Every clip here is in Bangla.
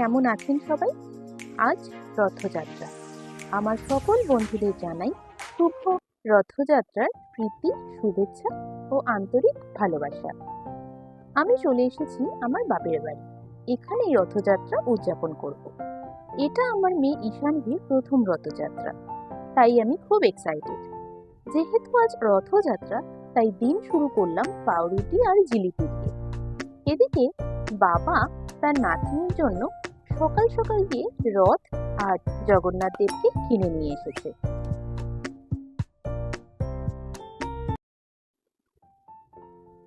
কেমন আছেন সবাই? আজ রথযাত্রা। আমার সকল বন্ধুদের জানাই শুভ রথযাত্রার প্রীতি, শুভেচ্ছা ও আন্তরিক ভালোবাসা। আমি চলে এসেছি আমার বাপের বাড়ি। এখানেই রথযাত্রা উদযাপন করব। এটা আমার মেয়ে ঈশানভির প্রথম রথযাত্রা, তাই আমি খুব এক্সাইটেড। যেহেতু আজ রথযাত্রা, তাই দিন শুরু করলাম পাউরুটি আর জিলিপি দিয়ে। এদিকে বাবা তার নাতনির জন্য সকাল সকাল গিয়ে রথ আর জগন্নাথ দেবকে কিনে নিয়ে এসেছে।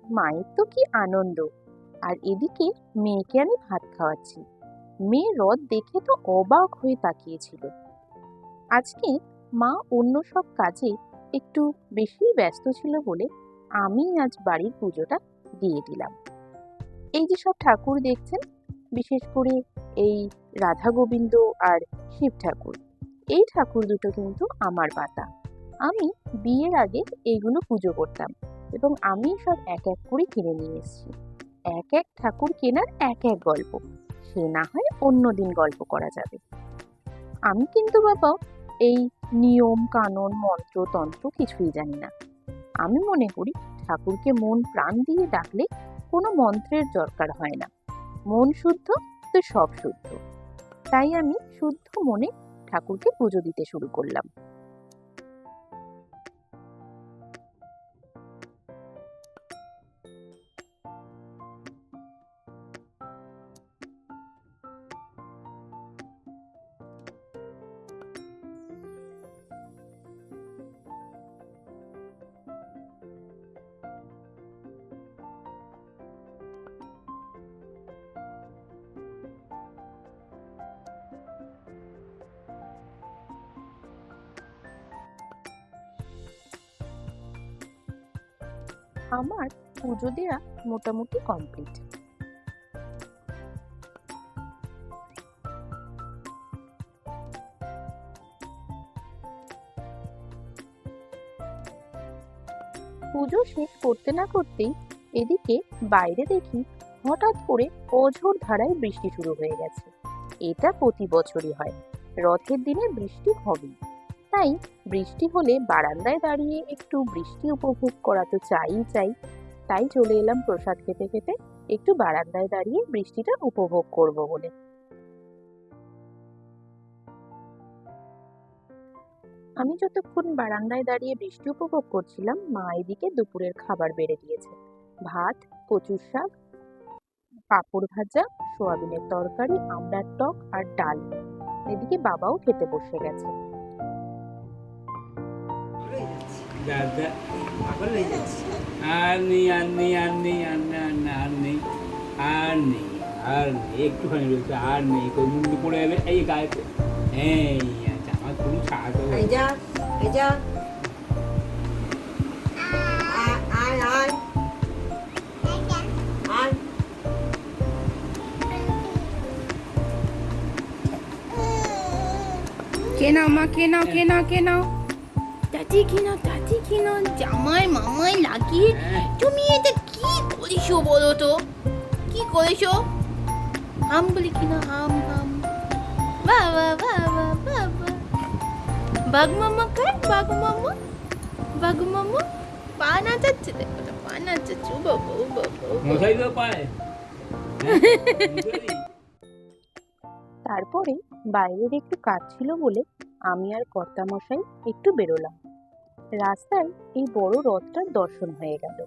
মায়ের তো কি আনন্দ, আর এদিকে মেয়েকে আমি ভাত খাওয়াচ্ছি। মেয়ে রথ দেখে তো অবাক হয়ে তাকিয়েছিল। আজকে মা অন্য সব কাজে একটু বেশি ব্যস্ত ছিল বলে আমি আজ বাড়ির পুজোটা দিয়ে দিলাম। এই যে সব ঠাকুর দেখছেন, বিশেষ করে এই রাধা গোবিন্দ আর শিব ঠাকুর, এই ঠাকুর দুটো কিন্তু আমার পাতা। আমি বিয়ের আগে এইগুলো পুজো করতাম এবং আমি সব এক এক করে কিনে নিয়ে এসেছি। এক এক ঠাকুর কেনার এক এক গল্প, সে না হয় অন্যদিন গল্প করা যাবে। আমি কিন্তু বাবা এই নিয়ম কানুন মন্ত্র তন্ত্র কিছুই জানি না। আমি মনে করি ঠাকুরকে মন প্রাণ দিয়ে ডাকলে কোনো মন্ত্রের দরকার হয় না। মন শুদ্ধ তো সব শুদ্ধ। তাই আমি শুদ্ধ মনে ঠাকুরকে পুজো দিতে শুরু করলাম। আমার পুজো দেওয়া মোটামুটি কমপ্লিট। পুজো শেষ করতে না করতেই এদিকে বাইরে দেখি হঠাৎ করে অঝোর ধারায় বৃষ্টি শুরু হয়ে গেছে। এটা প্রতি বছরই হয়, রথের দিনে বৃষ্টি হবেই। তাই বৃষ্টি হলে বারান্দায় দাঁড়িয়ে একটু বৃষ্টি উপভোগ করা তো চাই। তাই চলে এলাম প্রসাদ খেতে খেতে একটু বারান্দায় দাঁড়িয়ে বৃষ্টিটা উপভোগ করব বলে। আমি যতক্ষণ বারান্দায় দাঁড়িয়ে বৃষ্টি উপভোগ করছিলাম, মা এদিকে দুপুরের খাবার বেড়ে দিয়েছে। ভাত, কচুর শাক, পাঁপড় ভাজা, সোয়াবিনের তরকারি, আমড়ার টক আর ডাল। এদিকে বাবাও খেতে বসে গেছে। একটুখানি রয়েছে, আর নেই। মুন্ডু পড়ে এলে এই গায়ে আমার খুবই সাহায্য। কে নাও মা, কে নাও দাদি, কে নাও জামাই মামাই লাগিয়ে। তুমি এটা কি করেছো বলো তো, কি করেছো? হাম বলি কিনা, হাম বাবা বাঘ মামা খায়, বাঘ মামা পা নাচাচ্ছে, দেখো তো পা নাচাচ্ছে। বাবা মশাই তো পায়। তারপরে বাইরের একটু কাজ ছিল বলে আমি আর কর্তামশাই একটু বেরোলাম। রাস্তায় এই বড় রথটার দর্শন হয়ে গেল।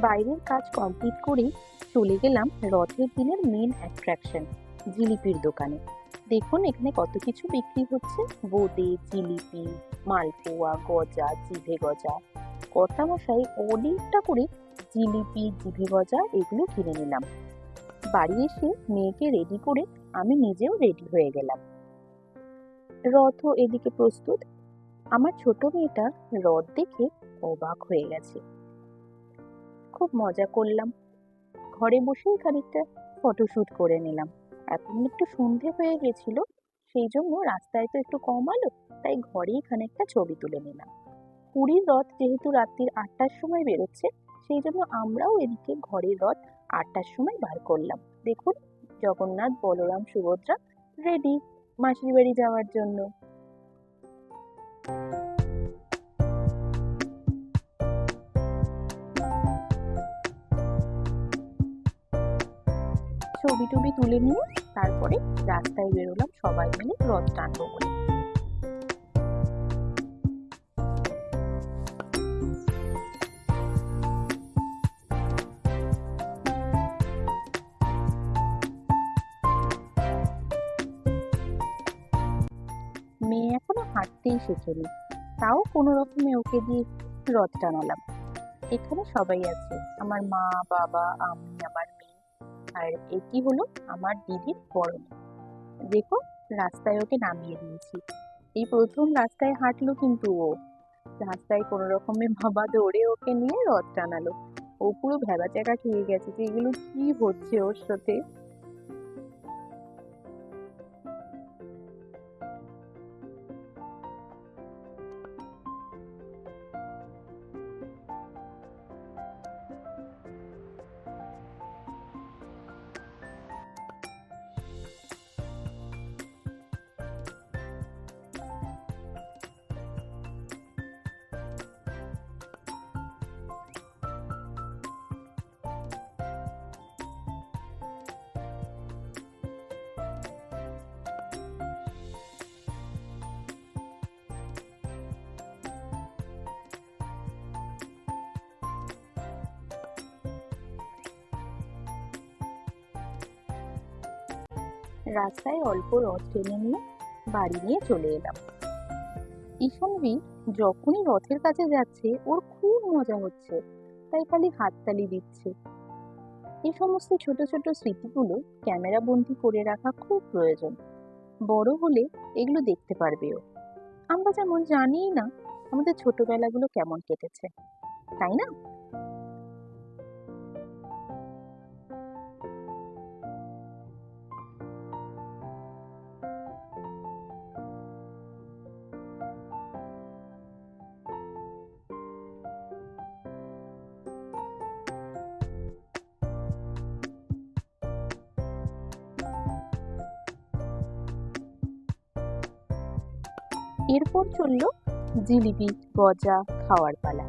বাইরের কাজ কমপ্লিট করে চলে গেলাম রথের দিনের মেন অ্যাট্রাকশন জিলিপির দোকানে। দেখুন এখানে কত কিছু বিক্রি হচ্ছে, বোঁদে, জিলিপি, মালপোয়া, গজা, জিভে গজা। কর্তামশাই অনেকটা করে জিলিপি, জিভে গজা এগুলো কিনে নিলাম। বাড়ি এসে মেয়েকে রেডি করে আমি নিজেও রেডি হয়ে গেলাম। রথও এদিকে প্রস্তুত। আমার ছোট মেয়েটা রথ দেখে অবাক হয়ে গেছে। খুব মজা করলাম, ঘরে বসেই খানিকটা ফটোশুট করে নিলাম। এখন একটু সন্ধে হয়ে গেছিল, সেই জন্য রাস্তায় তো একটু কম আলো, তাই ঘরেই খানিকটা ছবি তুলে নিলাম। পুরীর রথ যেহেতু রাত্রির 8টার সময় বেরোচ্ছে, সেই জন্য আমরাও এদিকে ঘরের রথ 8টার সময় বার করলাম। দেখুন, জগন্নাথ, বলরাম, সুভদ্রা রেডি মাসির বাড়ি যাওয়ার জন্য। ছবি টবি তুলে নিয়ে তারপরে রাস্তায় বেরোলাম সবাই মিলে রথ টানবো বলে। মেয়ে এখনো হাঁটতেই শেখেনি, তাও কোনো রকমে ওকে দিয়ে রথ টানালাম। এখানে সবাই আছে, আমার মা, বাবা, আমি, আমার মেয়ে, আর এটি হলো আমার দিদির বড় মেয়ে। দেখো, রাস্তায় ওকে নামিয়ে দিয়েছি। এই প্রথম রাস্তায় হাঁটলো, কিন্তু ও রাস্তায় কোনো রকমে বাবা দৌড়ে ওকে নিয়ে রথ টানালো। ও পুরো ভ্যাবাচ্যাকা খেয়ে গেছে যে এগুলো কি হচ্ছে ওর সাথে। রাস্তায় অল্প রথ টেনে নিয়ে বাড়ি নিয়ে চলে এলাম। ঈশানবি যখনই রথের কাছে যাচ্ছে ওর খুব মজা হচ্ছে, তাই খালি হাততালি দিচ্ছে। এই সমস্ত ছোট ছোট স্মৃতিগুলো ক্যামেরা বন্দি করে রাখা খুব প্রয়োজন। বড় হলে এগুলো দেখতে পারবে ও। আমরা যেমন জানিই না আমাদের ছোটবেলাগুলো কেমন কেটেছে, তাই না? এরপর চললো জিলিপি গজা খাওয়ার পালা।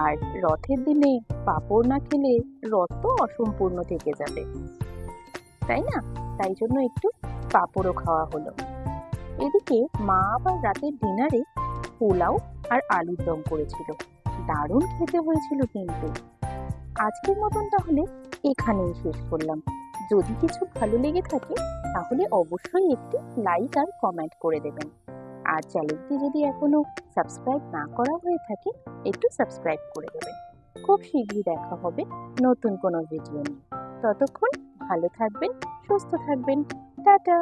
আর রথের দিনে পাঁপড় না খেলে রথ তো অসম্পূর্ণ থেকে যাবে, তাই না? তাই জন্য একটু পাঁপড়ও খাওয়া হলো। এদিকে মা আবার রাতের ডিনারে পোলাও আর আলুর দম করেছিল, দারুণ খেতে হয়েছিল। কিন্তু আজকের মতন তাহলে এখানেই শেষ করলাম। যদি কিছু ভালো লেগে থাকে তাহলে অবশ্যই একটি লাইক আর কমেন্ট করে দেবেন। আর চ্যানেলটি যদি এখনো সাবস্ক্রাইব না করা হয়ে থাকে একটু সাবস্ক্রাইব করে দেবেন। খুব শীঘ্রই দেখা হবে নতুন কোনো ভিডিও নিয়ে। ততক্ষণ ভালো থাকবেন, সুস্থ থাকবেন। টাটা।